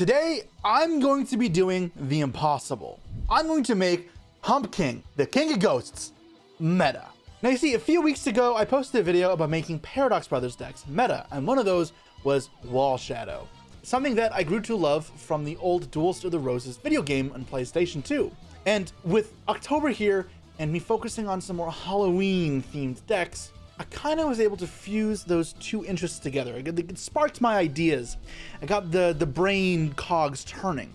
Today, I'm going to be doing the impossible. I'm going to make Pumpking, the king of ghosts, meta. Now you see, a few weeks ago, I posted a video about making Paradox Brothers decks meta, and one of those was Wall Shadow. Something that I grew to love from the old Duels of the Roses video game on PlayStation 2. And with October here, and me focusing on some more Halloween-themed decks, I kind of was able to fuse those two interests together. It sparked my ideas. I got the brain cogs turning.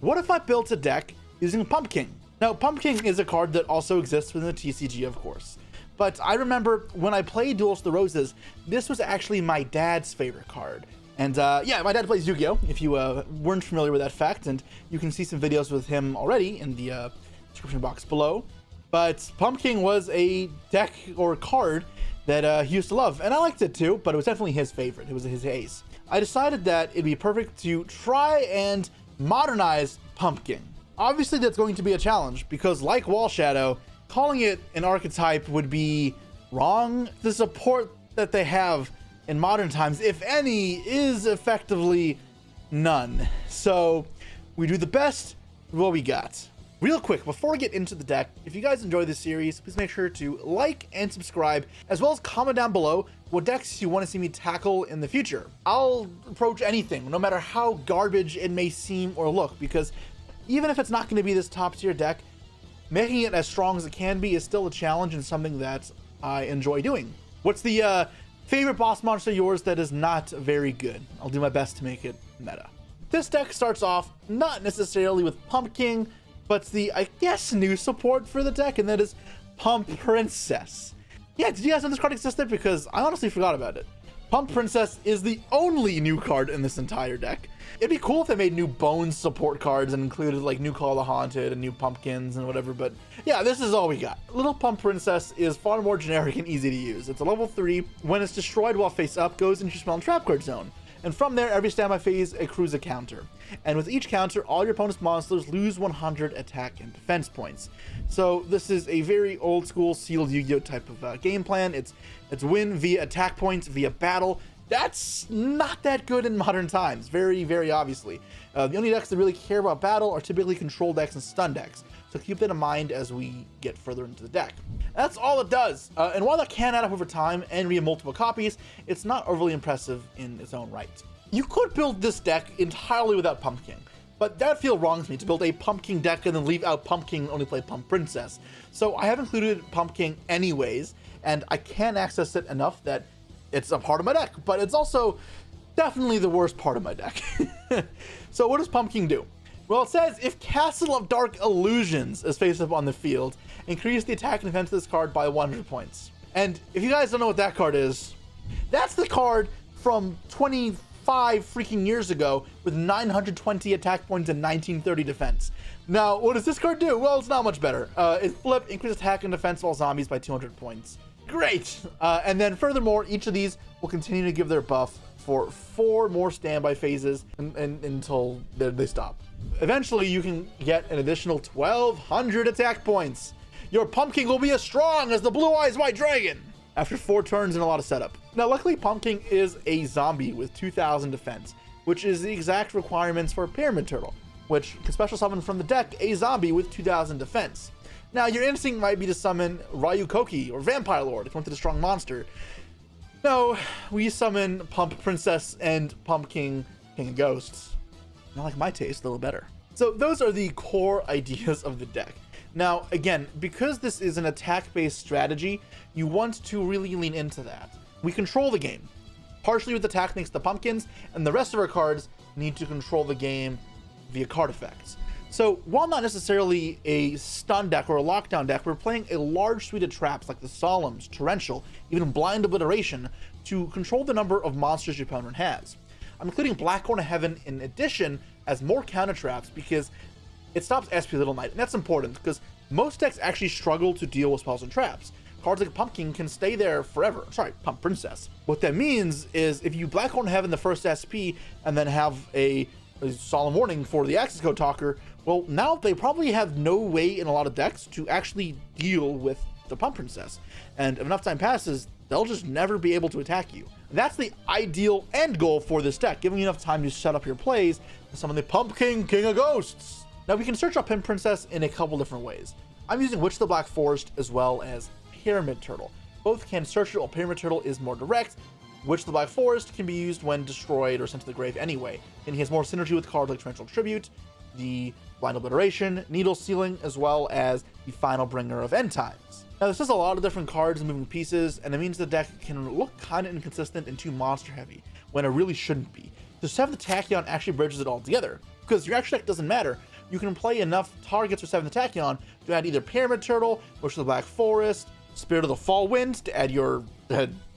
What if I built a deck using Pumpking? Now, Pumpking is a card that also exists within the TCG, of course. But I remember when I played Duels of the Roses, this was actually my dad's favorite card. And yeah, my dad plays Yu-Gi-Oh! If you weren't familiar with that fact, and you can see some videos with him already in the description box below. But Pumpking was a deck or card that he used to love, and I liked it too, but it was definitely his favorite. It was his ace. I decided that it'd be perfect to try and modernize Pumpking. Obviously, that's going to be a challenge, because like Wall Shadow, calling it an archetype would be wrong. The support that they have in modern times, if any, is effectively none. So we do the best with what we got. Real quick, before we get into the deck, if you guys enjoy this series, please make sure to like and subscribe, as well as comment down below what decks you want to see me tackle in the future. I'll approach anything, no matter how garbage it may seem or look, because even if it's not going to be this top tier deck, making it as strong as it can be is still a challenge and something that I enjoy doing. What's the favorite boss monster of yours that is not very good? I'll do my best to make it meta. This deck starts off not necessarily with Pumpking, but the, I guess, new support for the deck, and that is Pump Princess. Yeah, did you guys know this card existed? Because I honestly forgot about it. Pump Princess is the only new card in this entire deck. It'd be cool if they made new Bones support cards and included like new Call of the Haunted and new Pumpkins and whatever, but yeah, this is all we got. Little Pump Princess is far more generic and easy to use. It's a level 3. When it's destroyed while face up, goes into your spell and trap card zone. And from there, every standby phase accrues a counter. And with each counter, all your opponent's monsters lose 100 attack and defense points. So this is a very old school sealed Yu-Gi-Oh type of game plan. It's win via attack points, via battle. That's not that good in modern times, very, very obviously. The only decks that really care about battle are typically control decks and stun decks. So keep that in mind as we get further into the deck. That's all it does. And while that can add up over time and be in multiple copies, it's not overly impressive in its own right. You could build this deck entirely without Pumpkin, but that feels wrong to me to build a Pumpkin deck and then leave out Pumpkin and only play Pump Princess. So I have included Pumpkin anyways, and I can't access it enough that it's a part of my deck, but it's also definitely the worst part of my deck. So what does Pumpkin do? Well, it says if Castle of Dark Illusions is face up on the field, increase the attack and defense of this card by 100 points. And if you guys don't know what that card is, that's the card from 25 freaking years ago with 920 attack points and 1930 defense. Now, what does this card do? Well, it's not much better. It flip, increase attack and defense of all zombies by 200 points. Great! And then furthermore, each of these will continue to give their buff for 4 more standby phases until they stop. Eventually, you can get an additional 1,200 attack points. Your Pumpkin will be as strong as the Blue Eyes White Dragon after 4 turns and a lot of setup. Now, luckily, Pumpkin is a zombie with 2,000 defense, which is the exact requirements for Pyramid Turtle, which can special summon from the deck a zombie with 2,000 defense. Now, your instinct might be to summon Ryu Koki or Vampire Lord if you wanted a strong monster. No, we summon Pump Princess and Pumpking, King of Ghosts. I like my taste a little better. So those are the core ideas of the deck. Now, again, because this is an attack-based strategy, you want to really lean into that. We control the game, partially with attack thanks to Pumpkins, and the rest of our cards need to control the game via card effects. So while not necessarily a stun deck or a lockdown deck, we're playing a large suite of traps like the Solemns, Torrential, even Blind Obliteration to control the number of monsters your opponent has. I'm including Blackhorn of Heaven in addition as more counter traps because it stops SP Little Knight, and that's important because most decks actually struggle to deal with spells and traps. Cards like Pumpkin can stay there forever. Sorry, Pump Princess. What that means is if you Blackhorn of Heaven the first SP and then have a Solemn Warning for the Access Code Talker, well, now they probably have no way in a lot of decks to actually deal with the Pump Princess. And if enough time passes, they'll just never be able to attack you. That's the ideal end goal for this deck, giving you enough time to set up your plays Summon the Pumpking, King of Ghosts. Now we can search up Pimp Princess in a couple different ways. I'm using Witch of the Black Forest as well as Pyramid Turtle. Both can search it, while Pyramid Turtle is more direct. Witch of the Black Forest can be used when destroyed or sent to the grave anyway, and he has more synergy with cards like Torrential Tribute, the Blind Obliteration, Needle Sealing, as well as the Final Bringer of End Times. Now this is a lot of different cards and moving pieces, and it means the deck can look kind of inconsistent and too monster heavy, when it really shouldn't be. So 7th Tachyon actually bridges it all together, because your extra deck doesn't matter. You can play enough targets for 7th Tachyon to add either Pyramid Turtle, Witch of the Black Forest, Spirit of the Fall Wind to add your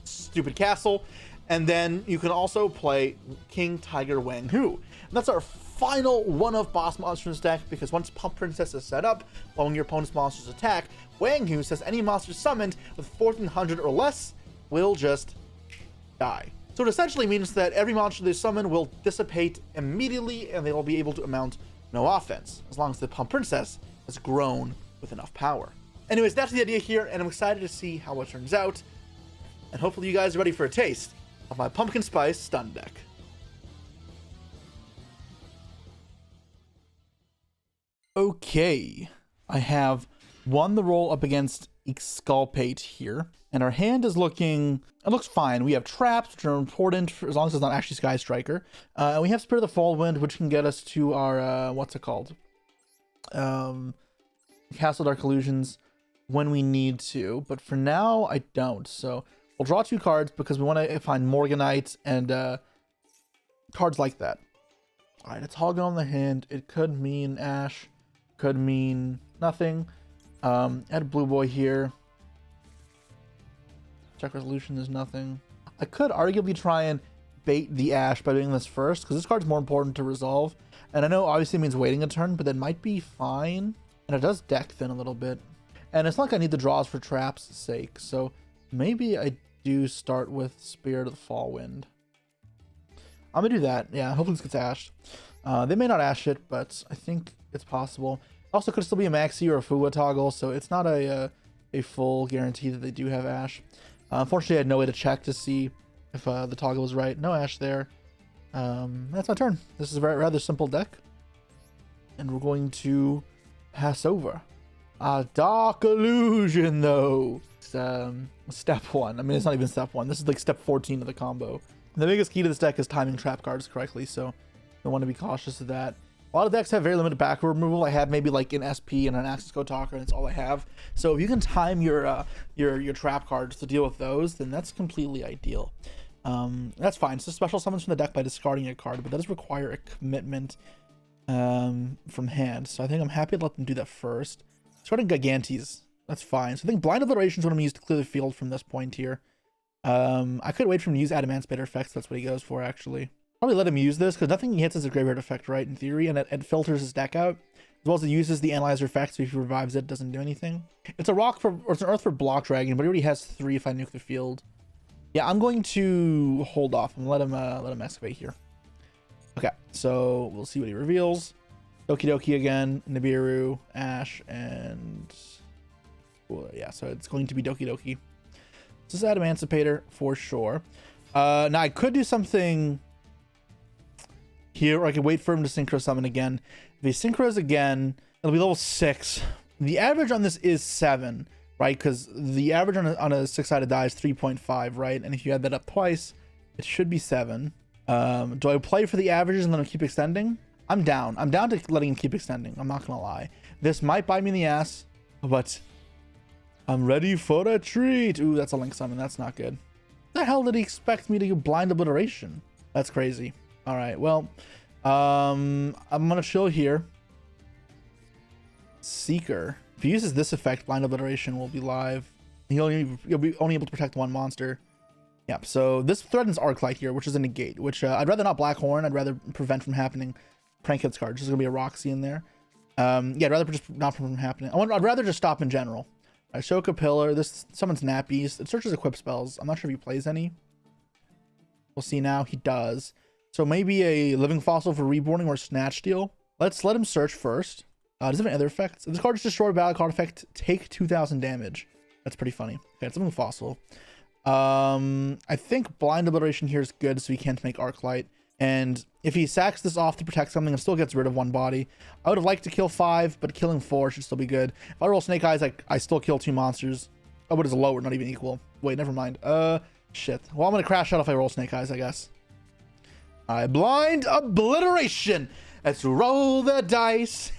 stupid castle, and then you can also play King Tiger Wang Hu. And that's our final one of boss monsters in this deck, because once Pump Princess is set up, following your opponent's monster's attack, Wang Hu says any monster summoned with 1400 or less will just die. So it essentially means that every monster they summon will dissipate immediately, and they will be able to mount no offense, as long as the Pump Princess has grown with enough power. Anyways, that's the idea here, and I'm excited to see how it turns out. And hopefully you guys are ready for a taste of my Pumpkin Spice Stun deck. Okay, I have won the roll up against Exculpate here, and our hand is looking, it looks fine. We have traps, which are important for, as long as it's not actually Sky Striker. And we have Spirit of the Fall Wind, which can get us to our, what's it called? Castle Dark Illusions when we need to, but for now I don't. So we'll draw 2 cards because we want to find Morganite and cards like that. All right, it's all on the hand. It could mean Ash, could mean nothing. Add a blue boy here. Check resolution is nothing. I could arguably try and bait the Ash by doing this first, because this card's more important to resolve. And I know obviously it means waiting a turn, but that might be fine. And it does deck thin a little bit. And it's not like I need the draws for traps' sake, so maybe I do start with Spirit of the Fall Wind. I'm gonna do that. Yeah, hopefully this gets ashed. They may not ash it, but I think it's possible. Also, could still be a Maxi or a Fuwa toggle, so it's not a full guarantee that they do have ash. Unfortunately, I had no way to check to see if the toggle was right. No ash there. That's my turn. This is a rather simple deck, and we're going to pass over. Dark Illusion, though. It's step 1. I mean, it's not even step 1. This is like step 14 of the combo. And the biggest key to this deck is timing trap cards correctly, so I want to be cautious of that. A lot of decks have very limited back removal. I have maybe like an SP and an Access Code Talker, and it's all I have. So if you can time your trap cards to deal with those, then that's completely ideal. That's fine. So special summons from the deck by discarding a card, but that does require a commitment from hand. So I think I'm happy to let them do that first. Starting Gigantes, that's fine. So I think Blind Obliteration is what I'm used to clear the field from this point here. I could wait for him to use Adamancipator effects. That's what he goes for, actually. Probably let him use this, because nothing he hits is a graveyard effect, right, in theory, and it filters his deck out, as well as it uses the Analyzer effect, so if he revives it doesn't do anything. It's a rock for, or it's an earth for Block Dragon, but he already has 3 if I nuke the field. Yeah, I'm going to hold off and let him excavate here. Okay, so we'll see what he reveals. Doki Doki again, Nibiru, Ash, and... Well, yeah, so it's going to be Doki Doki. This is Adamancipator for sure. Now, I could do something here, or I could wait for him to Synchro Summon again. If he Synchros again, it'll be level 6. The average on this is 7, right? Because the average on a 6-sided die is 3.5, right? And if you add that up twice, it should be 7. Do I play for the averages and let him keep extending? I'm down. I'm down to letting him keep extending. I'm not going to lie. This might bite me in the ass, but I'm ready for a treat. Ooh, that's a Link Summon. That's not good. The hell did he expect me to do Blind Obliteration? That's crazy. All right, well, I'm going to chill here. Seeker. If he uses this effect, Blind Obliteration will be live. You'll be only able to protect 1 monster. Yep, so this threatens Arclight here, which is a negate, which I'd rather not Black Horn. I'd rather prevent from happening. Prank Hits card. There's going to be a Roxy in there. Yeah, I'd rather just not from happening. I'd rather just stop in general. Ashoka Pillar. This summons Nappies. It searches equip spells. I'm not sure if he plays any. We'll see now. He does. So maybe a Living Fossil for Reborning or Snatch Steal. Let's let him search first. Does it have any other effects? If this card is destroyed by a card effect, take 2,000 damage. That's pretty funny. Okay, it's Living Fossil. I think Blind Obliteration here is good, so he can't make Arclight. And if he sacks this off to protect something, it still gets rid of 1 body. I would have liked to kill 5, but killing 4 should still be good. If I roll Snake Eyes, I still kill 2 monsters. Oh, what is lower? Not even equal. Wait, never mind. Shit. Well, I'm gonna crash out if I roll Snake Eyes, I guess. Alright, Blind Obliteration. Let's roll the dice.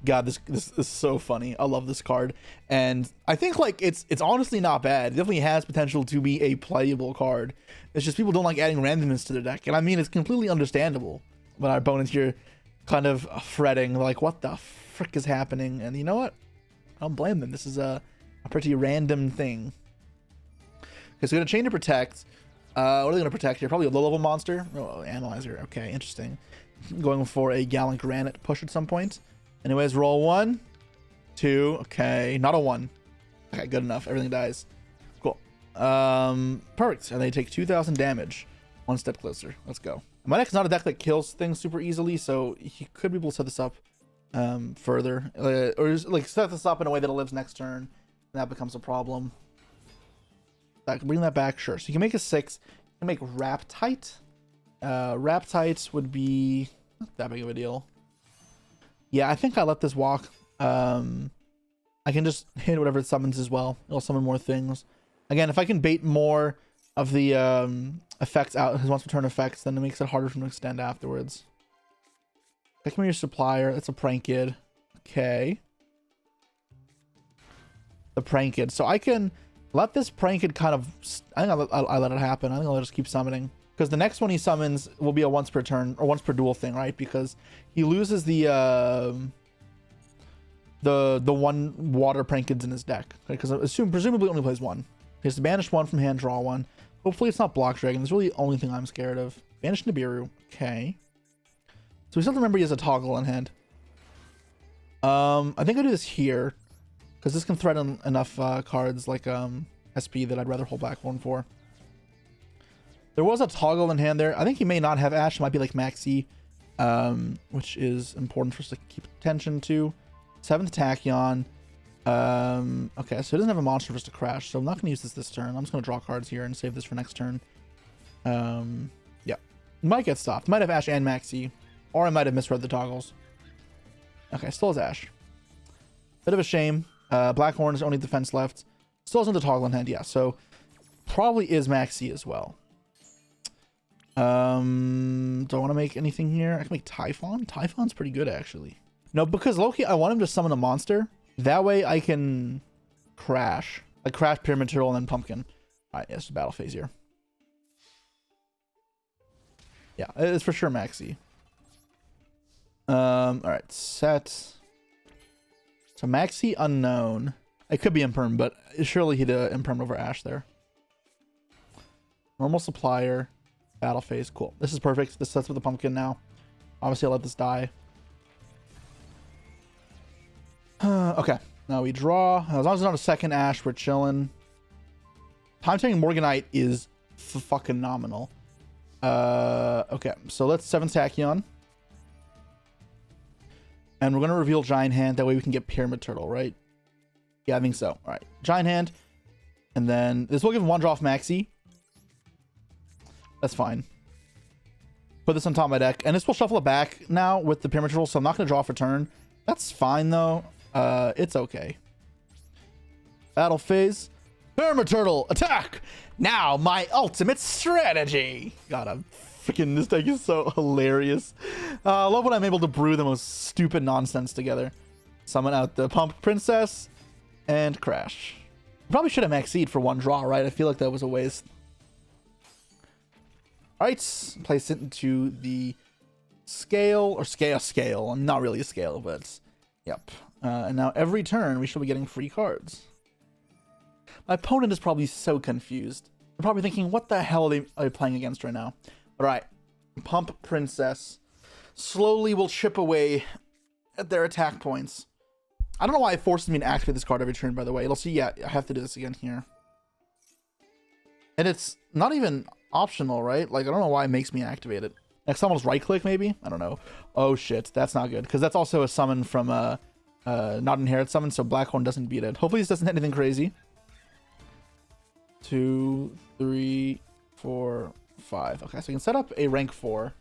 God, this is so funny. I love this card, and I think like it's honestly not bad. It definitely has potential to be a playable card. It's just people don't like adding randomness to their deck, and I mean it's completely understandable. But our opponents here kind of fretting, like, what the frick is happening? And you know what? I don't blame them. This is a pretty random thing. Okay, so we're gonna chain to protect. What are they gonna protect here? Probably a low-level monster. Oh, analyzer. Okay, interesting. Going for a Gallant Granite push at some point. Anyways, roll 1, 2. Okay, not a 1. Okay, good enough. Everything dies. Cool. Perfect. And they take 2,000 damage. 1 step closer. Let's go. My deck's not a deck that kills things super easily, so he could be able to set this up further, or just, like, set this up in a way that it lives next turn, and that becomes a problem. Bring that back, sure. So you can make a 6. You can make Wrap Tight. Wrap Tight would be not that big of a deal. Yeah, I think I let this walk. I can just hit whatever it summons as well. It'll summon more things. Again, if I can bait more of the effects out, his once per turn effects, then it makes it harder for him to extend afterwards. Pick me your supplier. That's a Prank Kid. Okay. The Prank Kid. So I can let this Prank Kid kind of... I think I let it happen. I think I'll just keep summoning. Because the next one he summons will be a once per turn or once per duel thing, right? Because he loses the 1 water Prank Kids in his deck. Because presumably only plays 1. He has to banish 1 from hand, draw 1. Hopefully it's not Block Dragon. That's really the only thing I'm scared of. Banish Nibiru. Okay. So we still have to remember he has a toggle in hand. I think I do this here. Because this can threaten enough cards like SP that I'd rather hold back 1 for. There was a toggle in hand there. I think he may not have Ash. It might be like Maxi, which is important for us to keep attention to. 7th Tachyon. Okay, so he doesn't have a monster for us to crash, so I'm not going to use this turn. I'm just going to draw cards here and save this for next turn. Yeah. Might get stopped. Might have Ash and Maxi, or I might have misread the toggles. Okay, still has Ash. Bit of a shame. Blackhorn is only defense left. Still has another toggle in hand, yeah, so probably is Maxi as well. Do I want to make anything here? I can make Typhon. Typhon's pretty good, actually. No, because Loki, I want him to summon a monster. That way I can crash. Like crash Pyramid Turtle and then Pumpkin. Alright, yeah, it's a battle phase here. Yeah, it's for sure Maxi. Alright, set. So Maxi unknown. It could be Imperm, but surely he'd Imperm over Ash there. Normal supplier. Battle phase. Cool. This is perfect. This sets with the Pumpkin now. Obviously, I'll let this die. Okay. Now we draw. As long as it's not a second Ash, we're chilling. Time Turning Morganite is fucking nominal. Okay. So let's 7th Tachyon. And we're going to reveal Giant Hand. That way we can get Pyramid Turtle, right? Yeah, I think so. All right. Giant Hand. And then this will give 1 draw off Maxi. That's fine. Put this on top of my deck. And this will shuffle it back now with the Pyramid Turtle, so I'm not going to draw for turn. That's fine, though. It's okay. Battle phase. Pyramid Turtle, attack! Now, my ultimate strategy! God, I'm freaking... This deck is so hilarious. I love when I'm able to brew the most stupid nonsense together. Summon out the Pump Princess and crash. Probably should have Maxed for 1 draw, right? I feel like that was a waste. Alright, place it into the scale. Not really a scale, but yep. And now every turn we should be getting free cards. My opponent is probably so confused. They're probably thinking, what the hell are they playing against right now? Alright, Pump Princess slowly will chip away at their attack points. I don't know why it forces me to activate this card every turn, by the way. It'll see, yeah, I have to do this again here. And it's not even optional, right? Like, I don't know why it makes me activate it. Next time I'll just right click, maybe? I don't know. Oh shit, that's not good. Because that's also a summon from not inherit summon, so Blackhorn doesn't beat it. Hopefully this doesn't hit anything crazy. 2, 3, 4, 5. Okay, so we can set up a rank 4.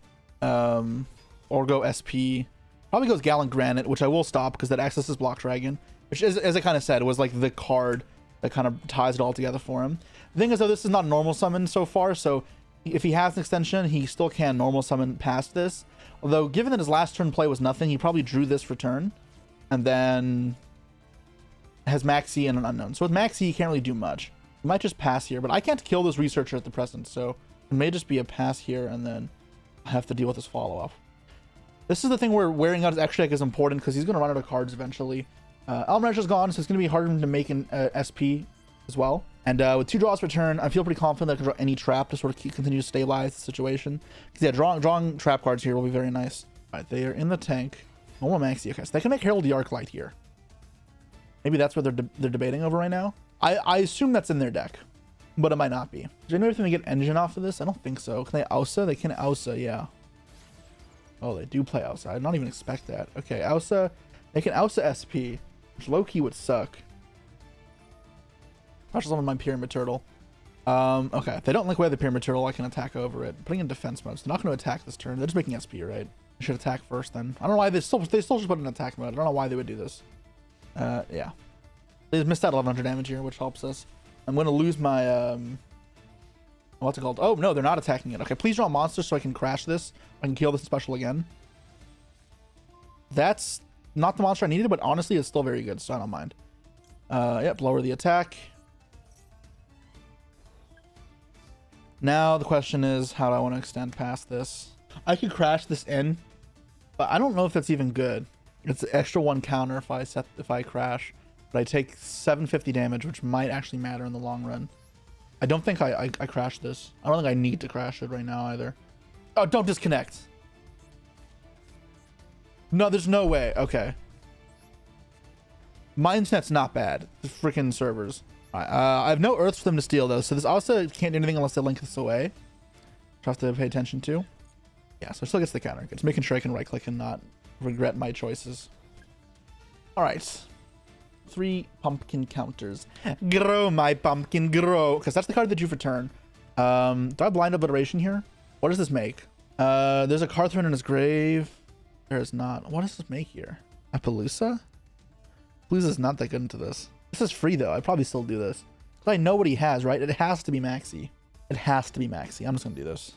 Or go SP. Probably goes Gallant Granite, which I will stop because that accesses Block Dragon. Which, is, as I kind of said, was like the card that kind of ties it all together for him. The thing is, though, this is not normal summon so far, so if he has an extension, he still can normal summon past this. Although, given that his last turn play was nothing, he probably drew this for turn. And then has Maxi and an Unknown. So with Maxi, he can't really do much. He might just pass here, but I can't kill this Researcher at the present, so it may just be a pass here, and then I have to deal with his follow-up. This is the thing where wearing out his extra deck is important, because he's going to run out of cards eventually. Almanac gone, so it's going to be harder to make an SP as well. And with 2 draws per turn, I feel pretty confident that I can draw any trap to sort of continue to stabilize the situation. Because yeah, drawing trap cards here will be very nice. All right, they are in the tank. Normal Maxi. Okay, so they can make Herald the Arclight here. Maybe that's what they're debating over right now. I assume that's in their deck, but it might not be. Is there any way to get Engine off of this? I don't think so. Can they Ausa? They can Ausa, yeah. Oh, they do play Ausa. I did not even expect that. Okay, Ausa. They can Ausa SP, which low-key would suck. I'll just summon my Pyramid Turtle. Okay, if they don't like away the Pyramid Turtle, I can attack over it. Putting in defense mode, so they're not going to attack this turn. They're just making SP, right? I should attack first then. I don't know why they still should put in attack mode. I don't know why they would do this. Yeah. They just missed out 1100 damage here, which helps us. I'm going to lose my, what's it called? Oh, no, they're not attacking it. Okay, please draw a monster so I can crash this. I can kill this special again. That's not the monster I needed, but honestly, it's still very good, so I don't mind. Yep, lower the attack. Now the question is, how do I want to extend past this? I could crash this in, but I don't know if that's even good. It's an extra 1 counter if I crash, but I take 750 damage, which might actually matter in the long run. I don't think I crashed this. I don't think I need to crash it right now either. Oh, don't disconnect. No, there's no way. Okay. My internet's not bad. The freaking servers. I have no earths for them to steal though, so this also can't do anything unless they link this away. Which I have to pay attention to. Yeah, so it still gets the counter. It's making sure I can right click and not regret my choices. Alright. 3 pumpkin counters. Grow, my pumpkin, grow. Because that's the card that you for turn. Do I have blind obliteration here? What does this make? There's a card thrown in his grave. There is not. What does this make here? Appaloosa? Appaloosa's not that good into this. This is free though. I'd probably still do this. Because I know what he has, right? It has to be Maxi. It has to be Maxi. I'm just going to do this.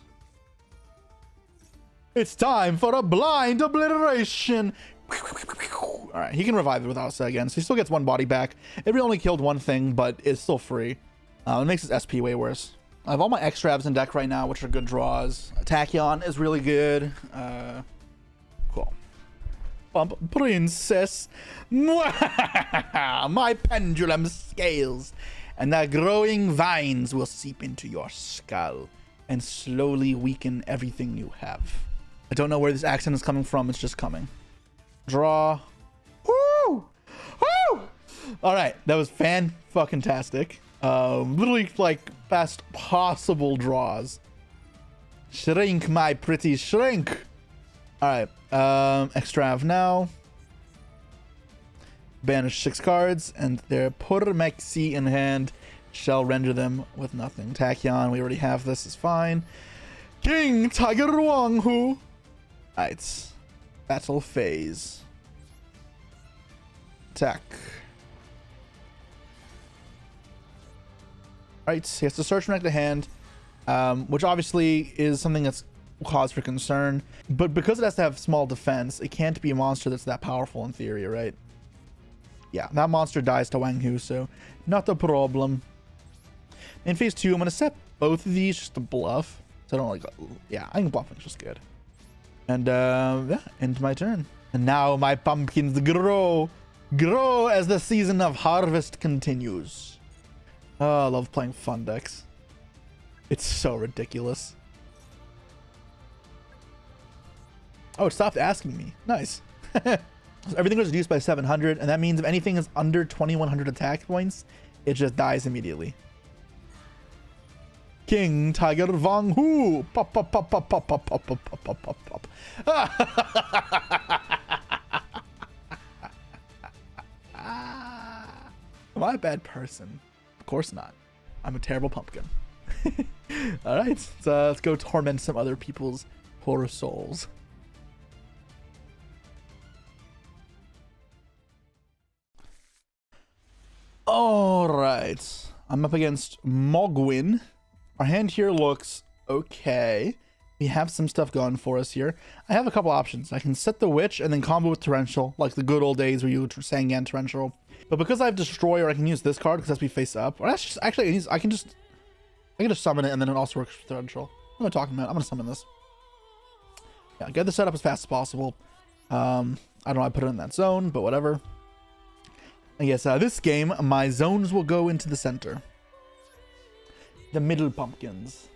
It's time for a blind obliteration. All right, he can revive it with Ausa again, so he still gets 1 body back. It really only killed 1 thing, but it's still free. It makes his SP way worse. I have all my extravs in deck right now, which are good draws. Tachyon is really good. Cool. Bump Princess. My pendulum scales. And the growing vines will seep into your skull and slowly weaken everything you have. I don't know where this accent is coming from. It's just coming. Draw. Woo! Woo! All right, that was fan-fucking-tastic. Literally like best possible draws. Shrink, my pretty shrink. All right, extrav now. Banish 6 cards, and their Pur Maxi in hand shall render them with nothing. Tachyon, we already have this, is fine. King Tiger Wang Hu. Alright. Battle phase. Attack. Alright, he has to search from deck to hand, which obviously is something that's cause for concern. But because it has to have small defense, it can't be a monster that's that powerful in theory, right? Yeah, that monster dies to Wang Hu, so not a problem. In phase 2, I'm going to set both of these just to bluff. So I don't like, yeah, I think bluffing is just good. And yeah, end my turn. And now my pumpkins grow as the season of harvest continues. Oh, I love playing fun decks. It's so ridiculous. Oh, it stopped asking me. Nice. So everything was reduced by 700, and that means if anything is under 2100 attack points, it just dies immediately. King Tiger Wang Hu. Pop, pop, pop, pop, pop, pop, pop, pop, pop, pop, pop. Am I a bad person? Of course not. I'm a terrible pumpkin. All right, so let's go torment some other people's poor souls. All right, I'm up against Mogwin. Our hand here looks okay. We have some stuff going for us here. I have a couple options. I can set the Witch and then combo with Torrential, like the good old days where you would Sangan Torrential. But because I have Destroyer, I can use this card because that's me face up. Or that's just, actually, I can just summon it and then it also works with Torrential. What am I talking about? I'm gonna summon this. Yeah, get the setup as fast as possible. I don't know. I put it in that zone, but whatever. I guess this game, my zones will go into the center. The middle pumpkins.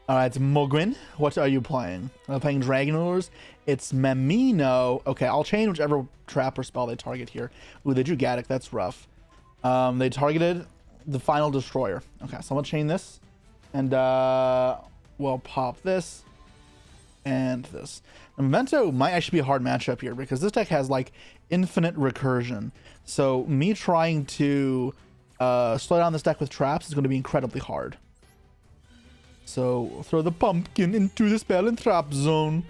Alright, Mogwin, what are you playing? I'm playing Dragon Rulers. It's Memento. Okay, I'll change whichever trap or spell they target here. Ooh, they drew Gaddock. That's rough. They targeted the final Destroyer. Okay, so I'm gonna chain this. And, we'll pop this. And this. Now, Memento might actually be a hard matchup here because this deck has, like, infinite recursion. So, me trying to slow down this deck with traps is going to be incredibly hard. So we'll throw the pumpkin into the spell and trap zone.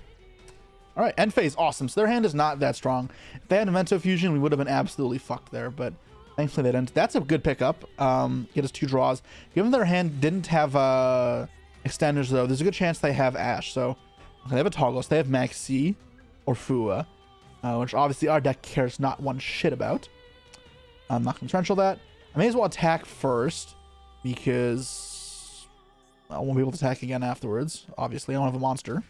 All right, end phase, awesome. So their hand is not that strong. If they had Memento Fusion, we would have been absolutely fucked there, but thankfully they didn't. That's a good pickup. Get us 2 draws. Given their hand didn't have extenders though, there's a good chance they have Ash. So they have a toggle. So they have Maxi or Fua, which obviously our deck cares not one shit about. I'm not going to torrential that. I may as well attack first because I won't be able to attack again afterwards. Obviously, I don't have a monster.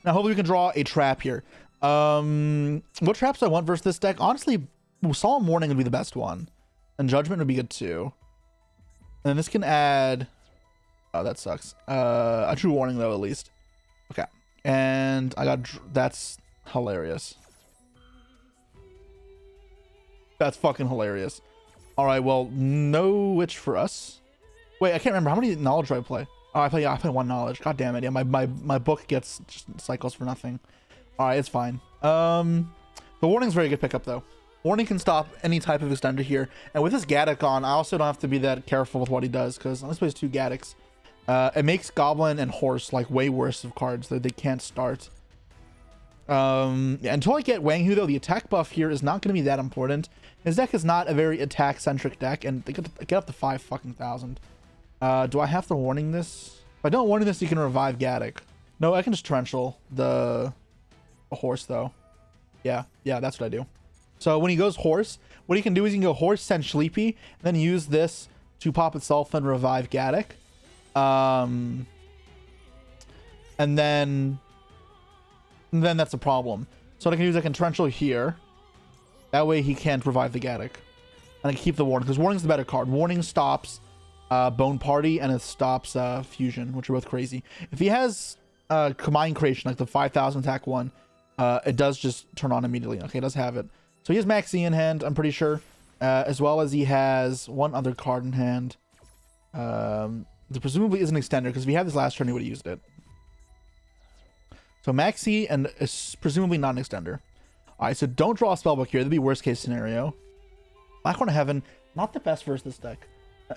Now, hopefully we can draw a trap here. What traps do I want versus this deck? Honestly, Solemn Warning would be the best one. And Judgment would be good too. And then this can add... Oh, that sucks. A True Warning, though, at least. Okay. And I got... That's hilarious. That's fucking hilarious. All right, well, no Witch for us. Wait, I can't remember. How many knowledge do I play? Oh, I play 1 knowledge. God damn it. Yeah, my book gets just cycles for nothing. All right, it's fine. The Warning's very good pickup, though. Warning can stop any type of extender here. And with this Gaddock on, I also don't have to be that careful with what he does, because unless he plays 2 Gaddocks, it makes Goblin and Horse, like, way worse of cards that they can't start. Yeah, until I get Wang Hu, though, the attack buff here is not going to be that important. His deck is not a very attack-centric deck, and they get up to 5 fucking thousand. Do I have to warning this? If I don't warning this, you can revive Gaddock. No, I can just torrential the Horse, though. Yeah, that's what I do. So when he goes Horse, what he can do is he can go Horse, send Sleepy, and then use this to pop itself and revive Gaddock. And then that's a problem. So what I can use, I can torrential here. That way he can't revive the Gaddock. And I can keep the Warning, because Warning's the better card. Warning stops Bone Party, and it stops Fusion, which are both crazy. If he has Mind Creation, like the 5,000 attack one, it does just turn on immediately. Okay, it does have it. So he has Maxi in hand, I'm pretty sure. As well as he has one other card in hand. There presumably is an extender, because if he had this last turn, he would have used it. So Maxi and is presumably not an extender. Alright, so don't draw a spellbook here. That'd be worst case scenario. Blackhorn of Heaven, not the best versus this deck.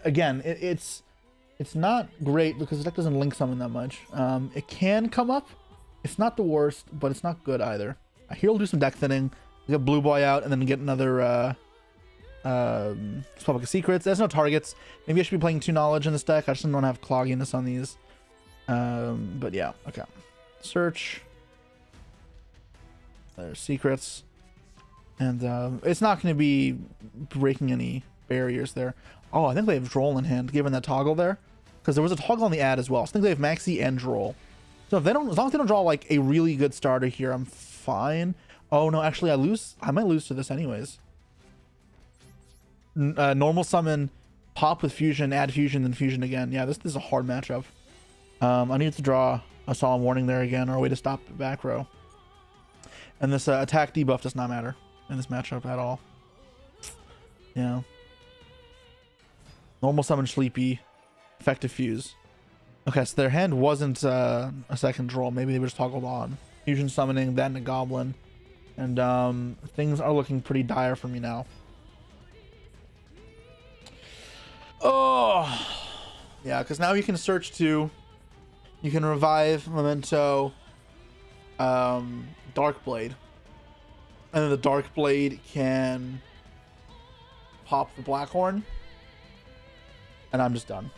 Again, it's not great because the deck doesn't link summon that much. It can come up. It's not the worst, but it's not good either. Here we'll do some deck thinning. Get Blue Boy out and then get another Spellbook of Secrets. There's no targets. Maybe I should be playing 2 knowledge in this deck. I just don't have clogginess on these. But yeah, okay. Search. There's secrets. And it's not going to be breaking any barriers there. Oh, I think they have Droll in hand, given that toggle there. Because there was a toggle on the ad as well. So I think they have Maxi and Droll. So if they don't, as long as they don't draw like a really good starter here, I'm fine. Oh no, actually I might lose to this anyways. Normal summon, pop with fusion, add fusion, then fusion again. Yeah, this is a hard matchup. I need to draw a Solemn Warning there again, or a way to stop the back row. And this attack debuff does not matter in this matchup at all. Yeah. Normal summon Sleepy, effective fuse. Okay, so their hand wasn't a second draw. Maybe they were just toggled on. Fusion summoning, then a goblin. And things are looking pretty dire for me now. Oh, Yeah, because now you can search to, you can revive Memento, Dark Blade, and then the Dark Blade can pop the Blackhorn, and I'm just done.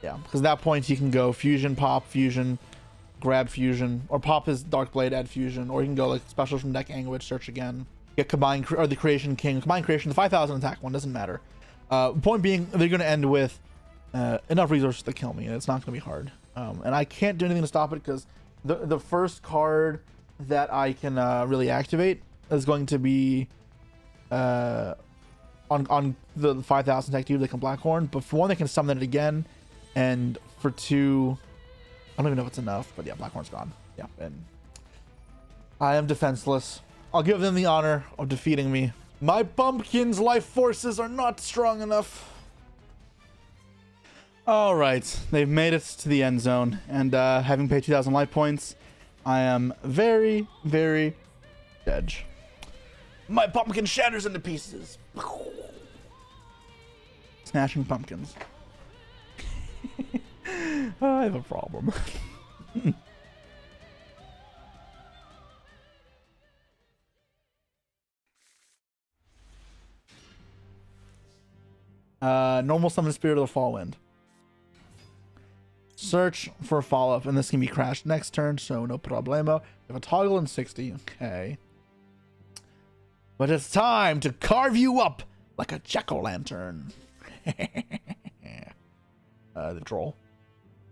Yeah, because at that point you can go fusion, pop, fusion, grab fusion, or pop his Dark Blade, add fusion, or you can go like specials from deck Anguish, search again, get combined, or the Creation King, combined creation, the 5,000 attack one, doesn't matter. Point being, they're going to end with enough resources to kill me, and it's not going to be hard. And I can't do anything to stop it because the first card that I can really activate is going to be on the 5,000 attack dude, they can Blackhorn, but for one they can summon it again, and for two, I don't even know if it's enough, but yeah, Blackhorn's gone. Yeah, and I am defenseless. I'll give them the honor of defeating me. My Pumpkin's life forces are not strong enough. All right, they've made it to the end zone, and having paid 2,000 life points, I am very, very dead. My Pumpkin shatters into pieces. Smashing pumpkins. I have a problem. Normal summon Spirit of the Fallwind. Search for a follow-up, and this can be crashed next turn, so no problemo. We have a toggle in 60. Okay. But it's time to carve you up like a jack-o'-lantern. The troll.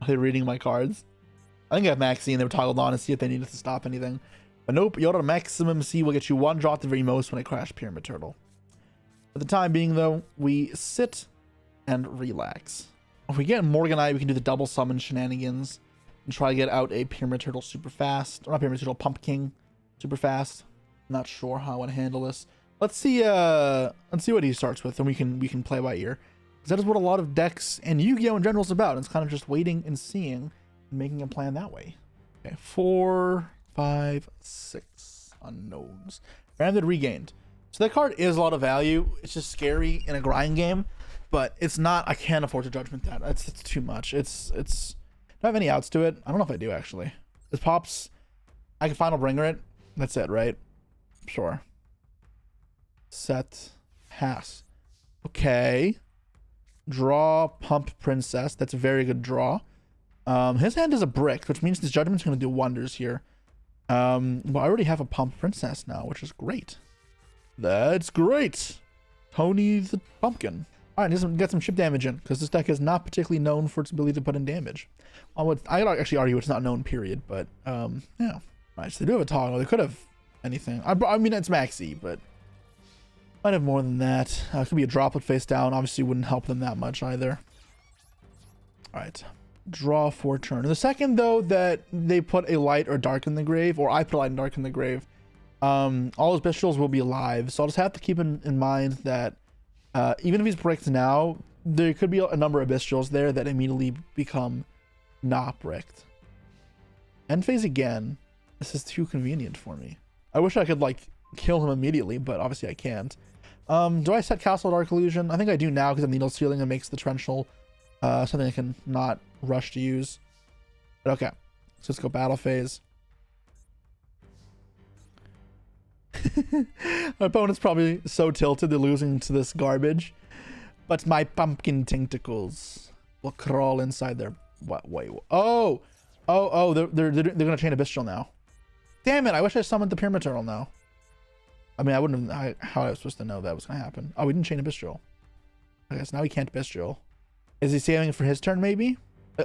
Are they reading my cards? I think I have Max C and they were toggled on to see if they needed to stop anything. But nope, your maximum C will get you one draw at the very most when I crash Pyramid Turtle. For the time being, though, we sit and relax. If we get Morganite, we can do the double summon shenanigans and try to get out a Pyramid Turtle super fast. Or not Pyramid Turtle, Pumpking super fast. Not sure how I want to handle this. Let's see what he starts with, and we can play by ear. Because that is what a lot of decks and Yu-Gi-Oh! In general is about. It's kind of just waiting and seeing and making a plan that way. Okay, 4, 5, 6 unknowns. Branded regained. So that card is a lot of value. It's just scary in a grind game, but it's not. I can't afford to judgment that. It's too much. It's. Do I have any outs to it? I don't know if I do actually. This pops. I can final bringer it. That's it, right? Sure. Set. Pass. Okay. Draw. Pump Princess. That's a very good draw. His hand is a brick, which means his judgment's going to do wonders here. But I already have a Pump Princess now, which is great. That's great. Tony the Pumpkin. All right, just get some chip damage in, because this deck is not particularly known for its ability to put in damage. I'd actually argue it's not known, period, but yeah. All right, so they do have a toggle. They could have anything. I mean, it's maxi, but might have more than that. It could be a droplet face down. Obviously wouldn't help them that much either. All right, draw for turn. The second, though, that they put a light or dark in the grave, or I put a light and dark in the grave, all his bestials will be alive. So I'll just have to keep in mind that even if he's bricked now, there could be a number of bestials there that immediately become not bricked. End phase again. This is too convenient for me. I wish I could like kill him immediately, but obviously I can't. Do I set Castle Dark Illusion? I think I do now because I'm Needle Sealing and makes the Torrential something I can not rush to use. But okay, so let's go battle phase. My opponent's probably so tilted they're losing to this garbage, but my pumpkin tentacles will crawl inside their wait. Oh, they're gonna chain a bestial now. Damn it! I wish I summoned the Pyramid Turtle now. I mean, I wouldn't have. How I was supposed to know that was gonna happen? Oh, we didn't chain a bestial. Okay, so now he can't bestial. Is he saving it for his turn? Maybe.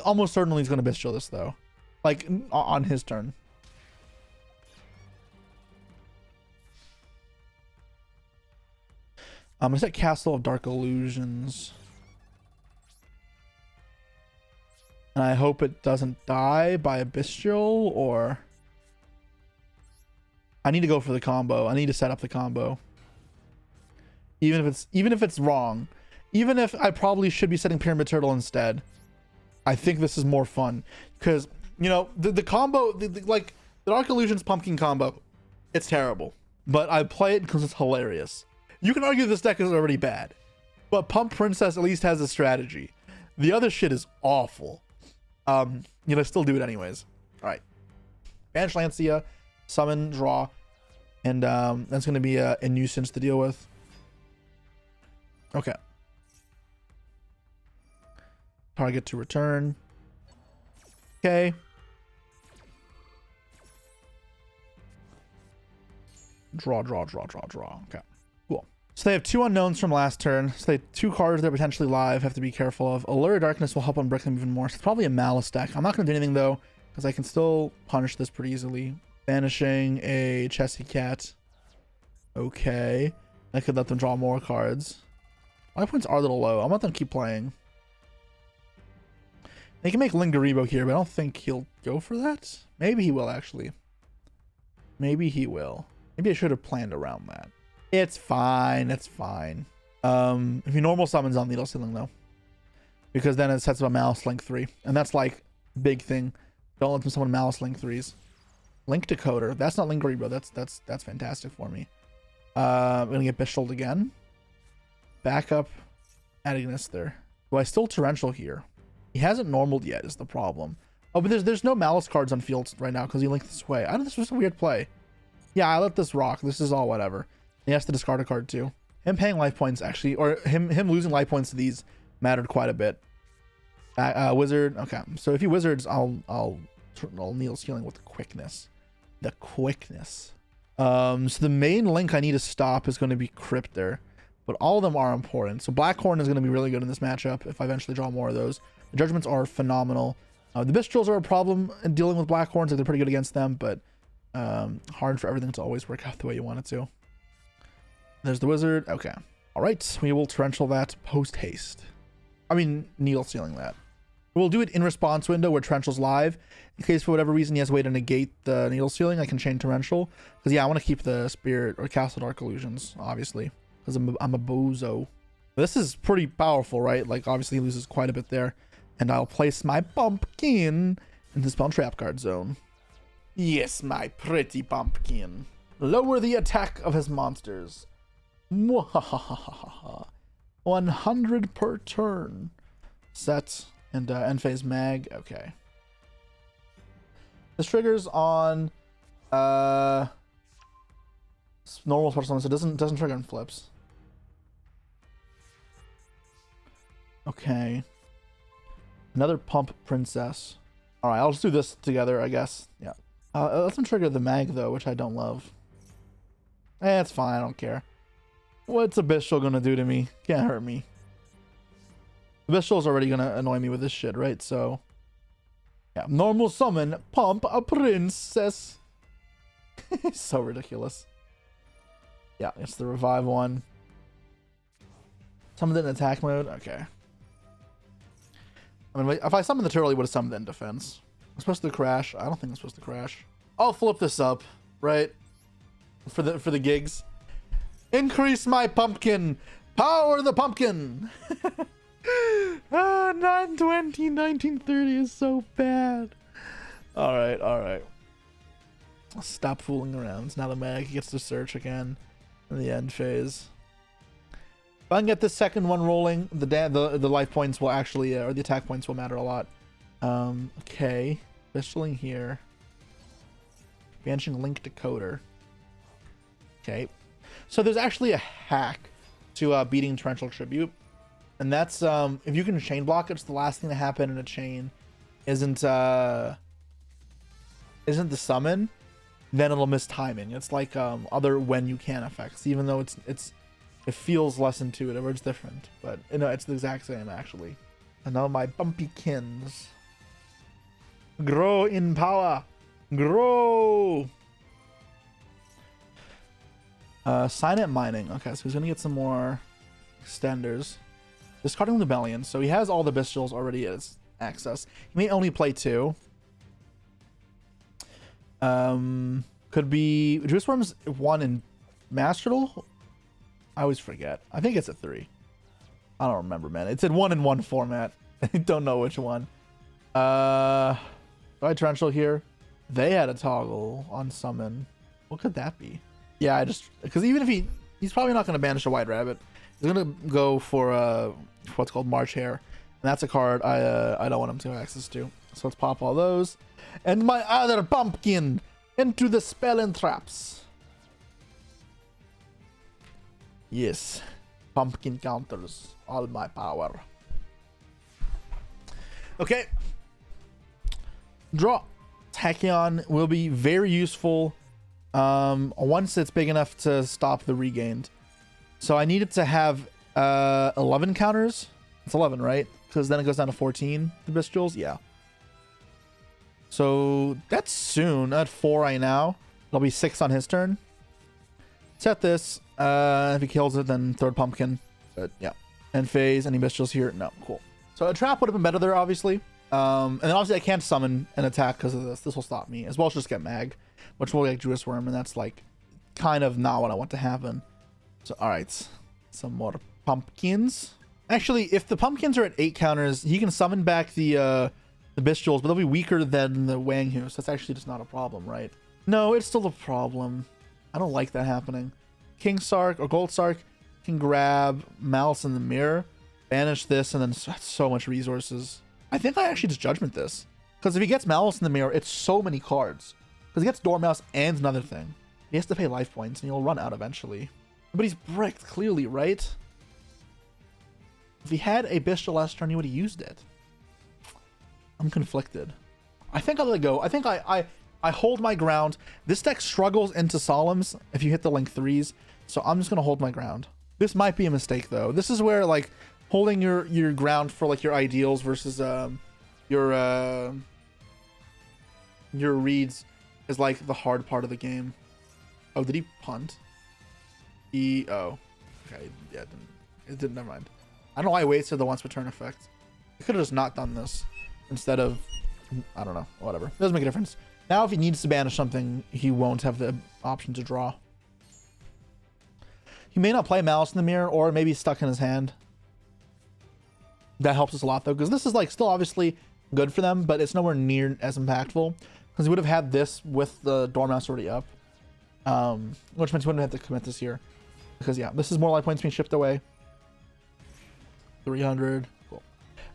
Almost certainly he's gonna bestial this though, like on his turn. I'm gonna set Castle of Dark Illusions. And I hope it doesn't die by a bestial, or I need to go for the combo. I need to set up the combo. Even if it's wrong. Even if I probably should be setting Pyramid Turtle instead. I think this is more fun. Because, you know, the combo, like the Dark Illusions Pumpkin combo, it's terrible. But I play it because it's hilarious. You can argue this deck is already bad, but Pump Princess at least has a strategy. The other shit is awful. You know, still do it anyways. All right. Banish Lancia, summon, draw, and that's going to be a nuisance to deal with. Okay. Target to return. Okay. Draw. Okay. Cool. So they have 2 unknowns from last turn. So they have 2 cards they're potentially live. Have to be careful of. Allure of Darkness will help unbrick them even more. So it's probably a Maliss deck. I'm not going to do anything though, because I can still punish this pretty easily. Banishing a Chessy Cat. Okay. I could let them draw more cards. My points are a little low. I'll let them keep playing. They can make Lingaribo here, but I don't think he'll go for that. Maybe he will, actually. Maybe he will. Maybe I should have planned around that. It's fine. It's fine. If he normal summons on Needle Ceiling, though. Because then it sets up a Maliss Link 3. And that's like big thing. Don't let them summon Maliss Link 3s. Link Decoder. That's not Lingaribo. That's fantastic for me. I'm going to get Bishold again. Backup. Agnes there. Do I still Torrential here? He hasn't normaled yet is the problem. Oh, but there's no Maliss cards on field right now because he linked this way. I know this was a weird play. Yeah, I let this rock. This is all whatever. He has to discard a card too. Him paying life points actually, or him losing life points to these mattered quite a bit. Wizard. Okay, so if he wizards, I'll Needle Ceiling with quickness. The quickness. So the main link I need to stop is going to be Crypt there, but all of them are important. So Blackhorn is going to be really good in this matchup if I eventually draw more of those. The Judgments are phenomenal. The Bistrels are a problem in dealing with Blackhorns. They're pretty good against them, but hard for everything to always work out the way you want it to. There's the Wizard. Okay. All right. We will Torrential that post haste. I mean, Needle Ceiling that. We'll do it in response window where Torrential's live. In case for whatever reason he has a way to negate the Needle Ceiling, I can chain Torrential. Because yeah, I want to keep the Spirit or Castle Dark Illusions, obviously. Because I'm a bozo. This is pretty powerful, right? Like, obviously he loses quite a bit there. And I'll place my Pumpkin in the spell trap card zone. Yes, my pretty Pumpkin. Lower the attack of his monsters. 100 per turn. Set and end phase mag. Okay. This triggers on normal special summon, so it doesn't trigger on flips. Okay. Another Pump Princess. All right, I'll just do this together, I guess. Yeah. Let's trigger the mag though, which I don't love. It's fine. I don't care. What's a Bistral gonna do to me? Can't hurt me. The Bistral's already gonna annoy me with this shit, right? So, yeah. Normal summon, Pump a Princess. So ridiculous. Yeah, it's the revive one. Summoned it in attack mode. Okay. I mean, if I summoned the turtle, he would have summoned it in defense. I'm supposed to crash. I don't think I'm supposed to crash. I'll flip this up, right? For the gigs. Increase my pumpkin. Power the pumpkin. 920, 1930 is so bad. All right. Stop fooling around. Now the mag gets to search again in the end phase. If I can get this second one rolling, the life points will actually, or the attack points will matter a lot. Okay. Bistraling here. Banishing Link Decoder. Okay. So there's actually a hack to beating Torrential Tribute. And that's, if you can chain block it, it's the last thing to happen in a chain. Isn't the summon, then it'll miss timing. It's like other when you can effects, even though it feels less intuitive or it's different, but you know, it's the exact same actually. And now my Bumpykins grow in power. Grow. Signet Mining. Okay, so he's gonna get some more extenders. Discarding Lebellion. So he has all the Bistrals already as access. He may only play 2. Could be Juiceworm's 1 in Master Duel. I always forget. I think it's a 3. I don't remember, man. It's in 1 in 1 format. I don't know which one. Do I Torrential here? They had a toggle on summon. What could that be? Yeah, because even if he's probably not going to banish a White Rabbit. He's going to go for what's called March Hare. that's a card I don't want him to have access to. So let's pop all those. And my other pumpkin into the spell and traps. Yes. Pumpkin counters all my power. Okay. Draw. Tachyon will be very useful once it's big enough to stop the regained. So I need it to have 11 counters. It's 11, right? Because then it goes down to 14, the Bestials. Yeah. So that's soon. At 4 right now. It'll be 6 on his turn. Set this. If he kills it, then third pumpkin. But yeah. End phase. Any Bestials here? No. Cool. So a trap would have been better there, obviously. And then obviously I can't summon an attack because of this. This will stop me. As well as just get mag, which will get Judas Worm, and that's like kind of not what I want to happen. So alright. Some more pumpkins. Actually, if the pumpkins are at 8 counters, he can summon back the Bestials, but they'll be weaker than the Wanghu, so that's actually just not a problem, right? No, it's still a problem. I don't like that happening. King Sark or Gold Sark can grab Maliss in the mirror, banish this, and then so much resources. I think I actually just Judgment this. Because if he gets Maliss in the mirror, it's so many cards. Because he gets Dormouse and another thing. He has to pay life points, and he'll run out eventually. But he's bricked, clearly, right? If he had a Bestial last turn, he would have used it. I'm conflicted. I think I'll let it go. I think I hold my ground. This deck struggles into Solemns if you hit the link 3s. So I'm just going to hold my ground. This might be a mistake, though. This is where, like, holding your ground for, like, your ideals versus your reads is, like, the hard part of the game. Oh, did he punt? Oh. Okay, yeah, it didn't. Never mind. I don't know why I wasted the once per turn effect. I could have just not done this instead of, I don't know, whatever. It doesn't make a difference. Now if he needs to banish something, he won't have the option to draw. He may not play Maliss in the mirror, or maybe stuck in his hand. That helps us a lot though, because this is like still obviously good for them, but it's nowhere near as impactful. Because he would have had this with the Dormouse already up. Which means we wouldn't have to commit this here. Because yeah, this is more life points being shipped away. 300. Cool.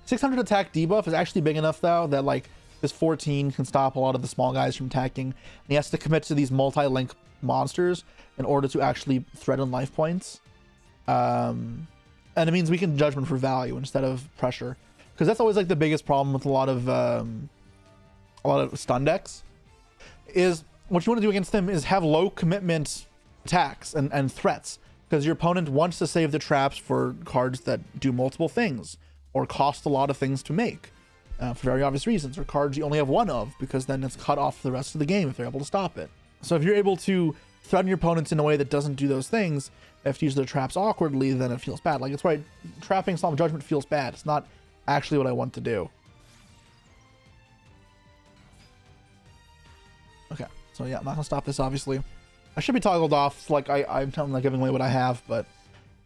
600 attack debuff is actually big enough though that like this 14 can stop a lot of the small guys from attacking. And he has to commit to these multi-link monsters in order to actually threaten life points. And it means we can Judgment for value instead of pressure. Because that's always like the biggest problem with a lot of stun decks. Is what you want to do against them is have low commitment attacks and threats. Because your opponent wants to save the traps for cards that do multiple things or cost a lot of things to make for very obvious reasons, or cards you only have one of because then it's cut off the rest of the game if they're able to stop it. So if you're able to threaten your opponents in a way that doesn't do those things, if you use their traps awkwardly, then it feels bad. Like it's right, trapping Solemn Judgment feels bad. It's not actually what I want to do. Okay, so yeah, I'm not gonna stop this obviously. I should be toggled off, like I'm telling like giving away what I have, but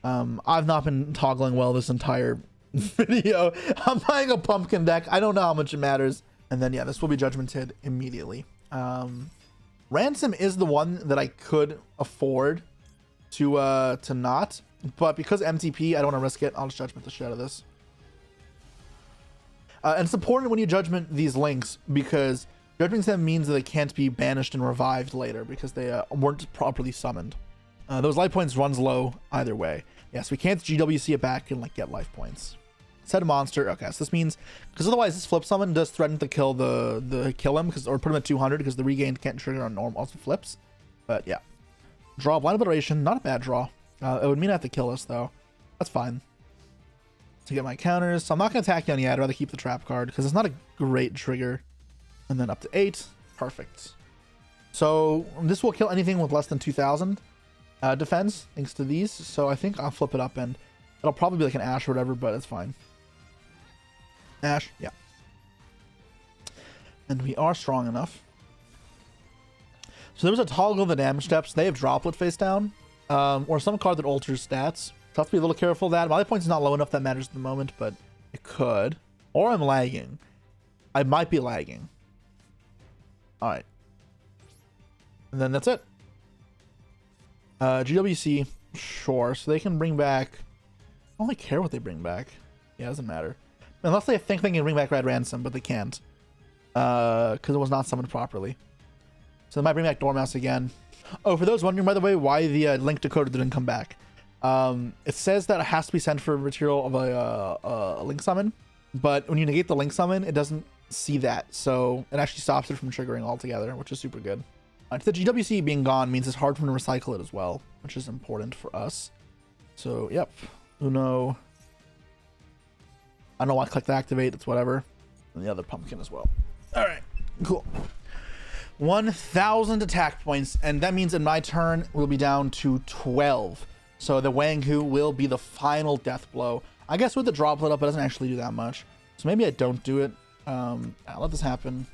I've not been toggling well this entire video. I'm buying a pumpkin deck. I don't know how much it matters. And then yeah, this will be judgmented immediately. Ransom is the one that I could afford to not, but because MTP, I don't want to risk it. I'll just judgment the shit out of this. And it's important when you judgment these links because judgment them means that they can't be banished and revived later because they weren't properly summoned. Those life points runs low either way. Yes, we can't GWC it back and like get life points. Set a monster. Okay, so this means because otherwise this flip summon does threaten to kill the kill him or put him at 200 because the regain can't trigger on normal also flips. But yeah, draw blind obliteration. Not a bad draw. It would mean I have to kill this though. That's fine. To get my counters, so I'm not gonna attack you on yet. I'd rather keep the trap card because it's not a great trigger. And then up to 8. Perfect. So this will kill anything with less than 2,000 defense thanks to these. So I think I'll flip it up and it'll probably be like an Ash or whatever, but it's fine. Ash, yeah. And we are strong enough. So there's a toggle of the damage steps. They have Droplet face down, or some card that alters stats. So I have to be a little careful of that. My points is not low enough that matters at the moment, but it could. Or I'm lagging. I might be lagging. All right. And then that's it. GWC, sure. So they can bring back. I don't really care what they bring back. Yeah, it doesn't matter. Unless they think they can bring back Red Ransom, but they can't. Because it was not summoned properly. So they might bring back Dormouse again. Oh, for those wondering, by the way, why the Link decoder didn't come back. It says that it has to be sent for material of a Link summon. But when you negate the Link summon, it doesn't see that. So it actually stops it from triggering altogether, which is super good. The GWC being gone means it's hard for them to recycle it as well, which is important for us. So, yep. Uno. I don't know why I clicked activate. It's whatever. And the other Pumpkin as well. All right. Cool. 1,000 attack points. And that means in my turn, we'll be down to 12. So the Wang Hu will be the final death blow. I guess with the droplet up, it doesn't actually do that much. So maybe I don't do it. I'll let this happen.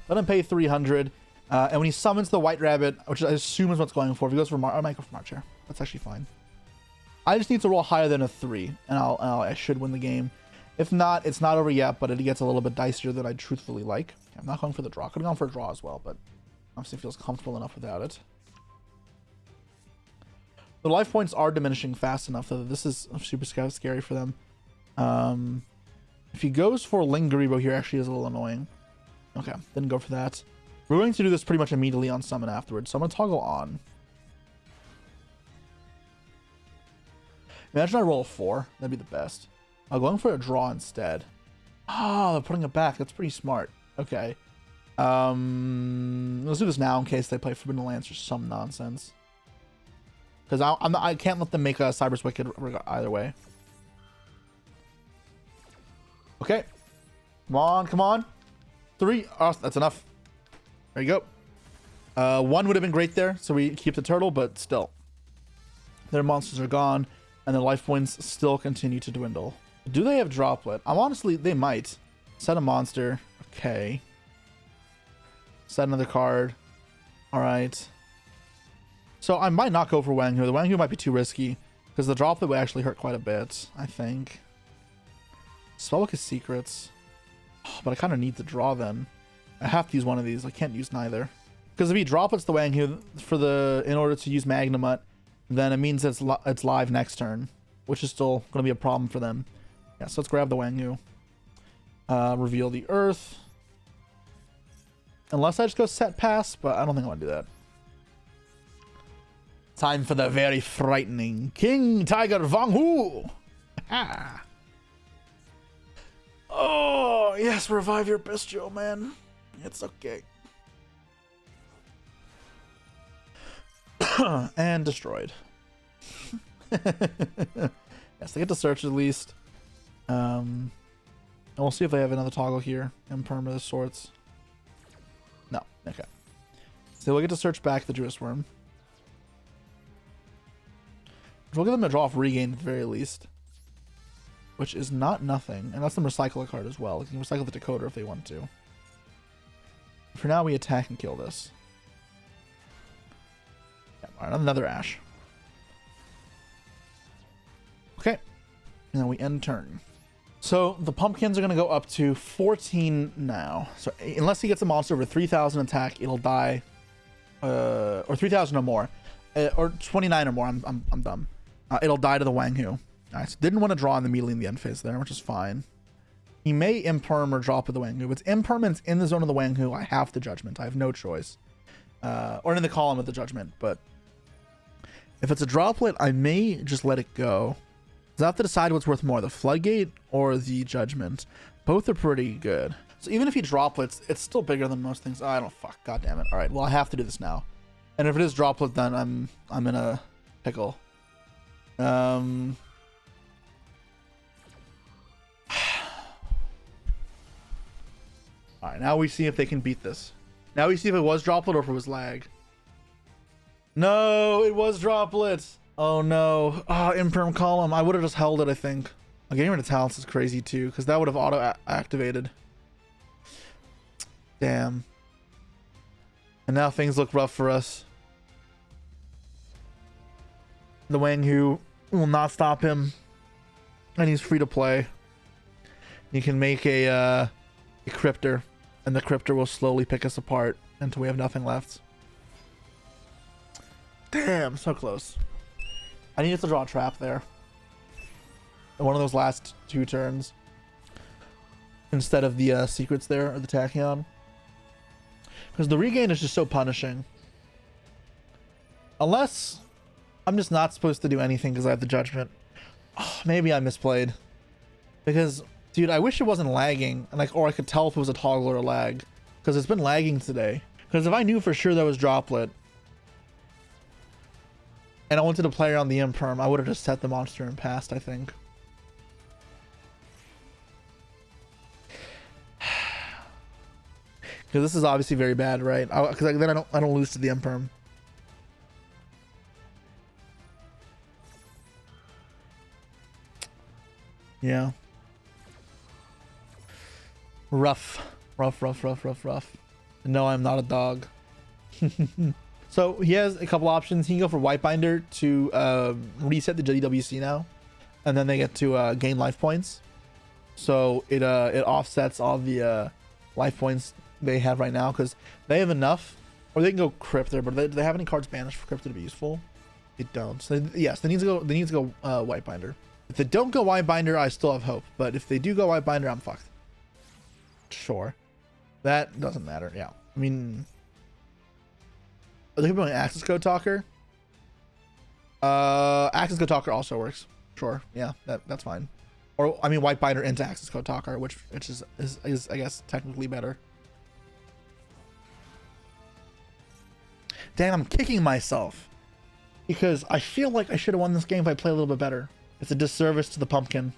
Let him pay 300. And when he summons the White Rabbit, which I assume is what's going for, if he goes for I might go for March here. That's actually fine. I just need to roll higher than a 3, and I should win the game. If not, it's not over yet, but it gets a little bit dicier than I truthfully like. I'm not going for the draw. Could have gone for a draw as well, but obviously feels comfortable enough without it. The life points are diminishing fast enough that this is super scary for them. If he goes for Lingaribo here, actually is a little annoying. Okay, didn't go for that. We're going to do this pretty much immediately on summon afterwards, so I'm going to toggle on. Imagine I roll a 4. That'd be the best. I'm going for a draw instead. Oh, they're putting it back. That's pretty smart. Okay. Let's do this now in case they play Forbidden Lance or some nonsense. Because I can't let them make a Cyber's Wicked either way. Okay. Come on, come on. 3. Oh, that's enough. There you go. 1 would have been great there, so we keep the turtle, but still. Their monsters are gone, and their life points still continue to dwindle. Do they have Droplet? Honestly, they might. Set a monster. Okay. Set another card. Alright. So I might not go for Wang Hu. The Wang Hu might be too risky, because the Droplet would actually hurt quite a bit, I think. Spellbook is Secrets. Oh, but I kind of need to draw then. I have to use one of these. I can't use neither. Because if he droplets the Wang Hu in order to use Magnemite, then it means it's live next turn, which is still going to be a problem for them. Yeah, so let's grab the Wang Hu. Reveal the Earth. Unless I just go set pass, but I don't think I want to do that. Time for the very frightening King Tiger Wang Hu. Ah. Oh, yes, revive your bestial, man. It's okay. And destroyed. Yes, they get to search at least. And we'll see if they have another toggle here. Imperma of sorts. No. Okay. So we'll get to search back the Druid Worm. We'll give them a draw off Regain at the very least. Which is not nothing. And let's them recycle a card as well. They can recycle the Decoder if they want to. For now, we attack and kill this. Yeah, alright, another Ash. Okay. And then we end turn. So the Pumpkins are going to go up to 14 now. So unless he gets a monster over 3,000 attack, it'll die. Or 3,000 or more. Or 29 or more. I'm dumb. It'll die to the Wang Hu. Nice. Didn't want to draw in immediately in the end phase there, which is fine. He may imperm or drop with the Wang Hu. If it's impermanence in the zone of the Wang Hu, I have the Judgment. I have no choice. Or in the column of the Judgment. But if it's a droplet, I may just let it go. So I have to decide what's worth more, the Floodgate or the Judgment. Both are pretty good. So even if he droplets, it's still bigger than most things. Oh, I don't fuck. God damn it. All right. Well, I have to do this now. And if it is droplet, then I'm in a pickle. Alright, now we see if they can beat this. Now we see if it was droplet or if it was lag. No, it was droplet. Oh no. Oh, imperm column. I would have just held it, I think. Getting rid of talents is crazy too, because that would have auto-activated. Damn. And now things look rough for us. The Wang Hu will not stop him. And he's free to play. You can make a Cryptor. And the Cryptor will slowly pick us apart until we have nothing left. Damn, so close. I needed to draw a trap there. In one of those last 2 turns. instead of the secrets there, or the tachyon. Because the regain is just so punishing. Unless I'm just not supposed to do anything because I have the judgment. Oh, maybe I misplayed. Because, dude, I wish it wasn't lagging. And like, or I could tell if it was a toggle or a lag. Because it's been lagging today. Because if I knew for sure that was droplet, and I wanted to play around the imperm, I would have just set the monster and passed, I think. Because this is obviously very bad, right? Because then I don't lose to the imperm. Yeah. Rough. No, I'm not a dog. So he has a couple options. He can go for Whitebinder to reset the JWC now, and then they get to gain life points. So it offsets all the life points they have right now, because they have enough. Or they can go Crypt there, but do they have any cards banished for Crypt to be useful? They don't. So yes, they need to go Whitebinder. If they don't go Whitebinder, I still have hope. But if they do go Whitebinder, I'm fucked. Sure. That doesn't matter. Yeah. I mean, are they going Access Code Talker? Access Code Talker also works. Sure. Yeah, that's fine. Or, I mean, Whitebinder into Access Code Talker, which is I guess, technically better. Damn, I'm kicking myself. Because I feel like I should have won this game if I played a little bit better. It's a disservice to the Pumpkin.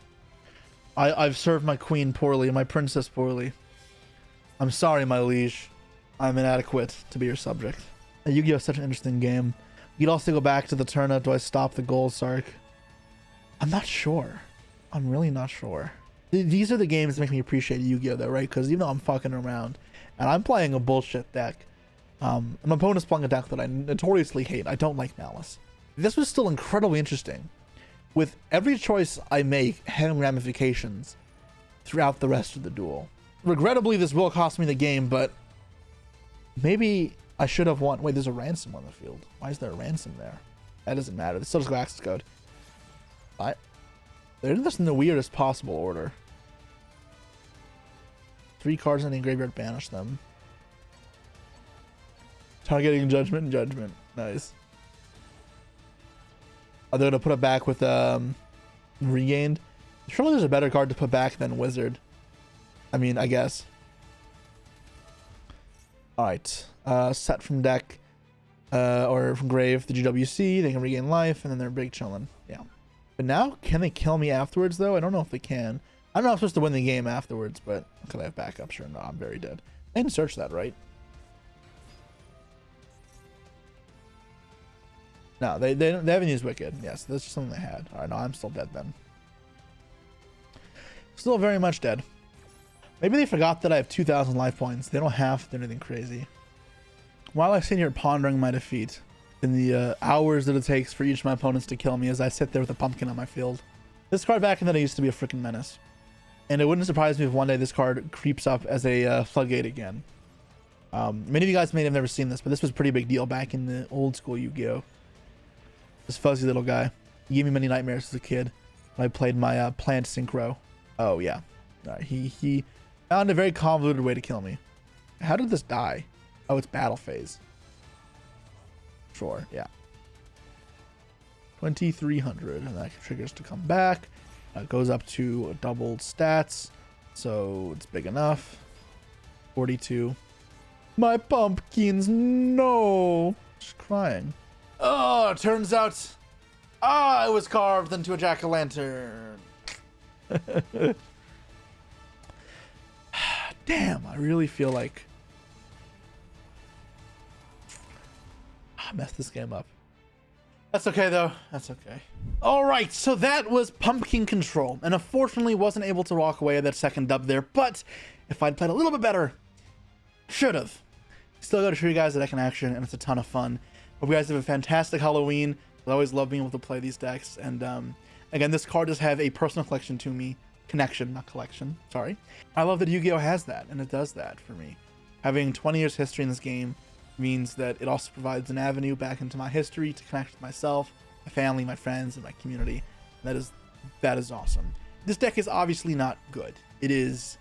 I've served my queen poorly, my princess poorly. I'm sorry, my liege. I'm inadequate to be your subject. Yu-Gi-Oh! Is such an interesting game. You'd also go back to the turnip. Do I stop the gold Sark? I'm not sure. I'm really not sure. These are the games that make me appreciate Yu-Gi-Oh! Though, right? Because even though I'm fucking around and I'm playing a bullshit deck, my opponent's playing a deck that I notoriously hate. I don't like Maliss. This was still incredibly interesting, with every choice I make having ramifications throughout the rest of the duel. Regrettably, this will cost me the game, but maybe I should have won. Wait, there's a ransom on the field. Why is there a ransom there? That doesn't matter. This still just go Access Code. They're in this in the weirdest possible order. 3 cards in the graveyard, banish them. Targeting Judgment and Judgment. Nice. Are they going to put it back with Regained? Surely there's a better card to put back than Wizard. I mean, I guess. Alright. Set from deck. Or from grave, the GWC. They can regain life, and then they're big chillin'. Yeah. But now, can they kill me afterwards, though? I don't know if they can. I don't know if I'm supposed to win the game afterwards, but could I have backup? Sure, no, I'm very dead. I didn't search that, right? No, they haven't used Wicked. Yes, that's just something they had. Alright, no, I'm still dead then. Still very much dead. Maybe they forgot that I have 2,000 life points. They don't have to do anything crazy. While I sit here pondering my defeat, in the hours that it takes for each of my opponents to kill me as I sit there with a pumpkin on my field. This card back in the day used to be a freaking menace. And it wouldn't surprise me if one day this card creeps up as a floodgate again. Many of you guys may have never seen this, but this was a pretty big deal back in the old school Yu-Gi-Oh! This fuzzy little guy. He gave me many nightmares as a kid when I played my plant synchro. Oh, yeah. He found a very convoluted way to kill me. How did this die? Oh, it's battle phase. Sure, yeah. 2,300, and that triggers to come back. It goes up to doubled stats, so it's big enough. 42. My pumpkins, no! Just crying. Oh, it turns out I was carved into a jack-o'-lantern. Damn, I really feel like I messed this game up. That's okay, though. That's okay. All right, so that was Pumpkin Control, and unfortunately wasn't able to walk away with that second dub there, but if I'd played a little bit better, should have. Still got to show you guys the deck in action, and it's a ton of fun. Hope you guys have a fantastic Halloween. I always love being able to play these decks, and again, this card does have a personal connection to me. Connection, not collection. Sorry. I love that Yu-Gi-Oh! Has that, and it does that for me. Having 20 years history in this game means that it also provides an avenue back into my history to connect with myself, my family, my friends, and my community. That is awesome. This deck is obviously not good. It is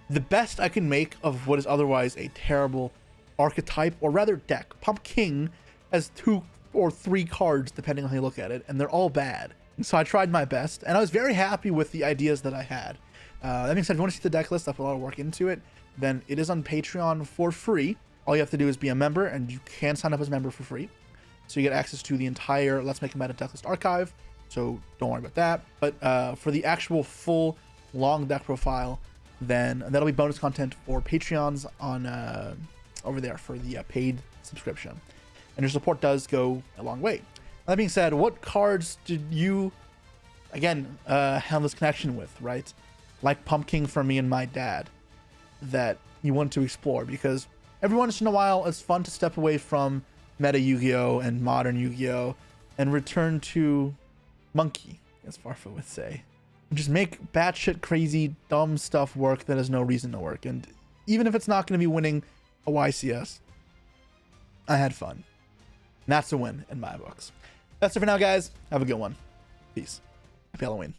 the best I can make of what is otherwise a terrible archetype, or rather deck. Pumpking has 2 or 3 cards depending on how you look at it, and they're all bad. And so I tried my best, and I was very happy with the ideas that I had. That being said, if you want to see the deck list, I put a lot of work into it, then it is on Patreon for free. All you have to do is be a member, and you can sign up as a member for free. So you get access to the entire Let's Make a Meta deck list archive, so don't worry about that. But for the actual full long deck profile, then that'll be bonus content for Patreons on over there for the paid subscription. And your support does go a long way. That being said, what cards did you, again, have this connection with, right? Like Pumpking for me and my dad, that you want to explore? Because every once in a while, it's fun to step away from meta Yu-Gi-Oh! And modern Yu-Gi-Oh! And return to Monkey, as Farfa would say. Just make batshit crazy, dumb stuff work that has no reason to work. And even if it's not going to be winning a YCS, I had fun. And that's a win in my books. That's it for now, guys. Have a good one. Peace. Happy Halloween.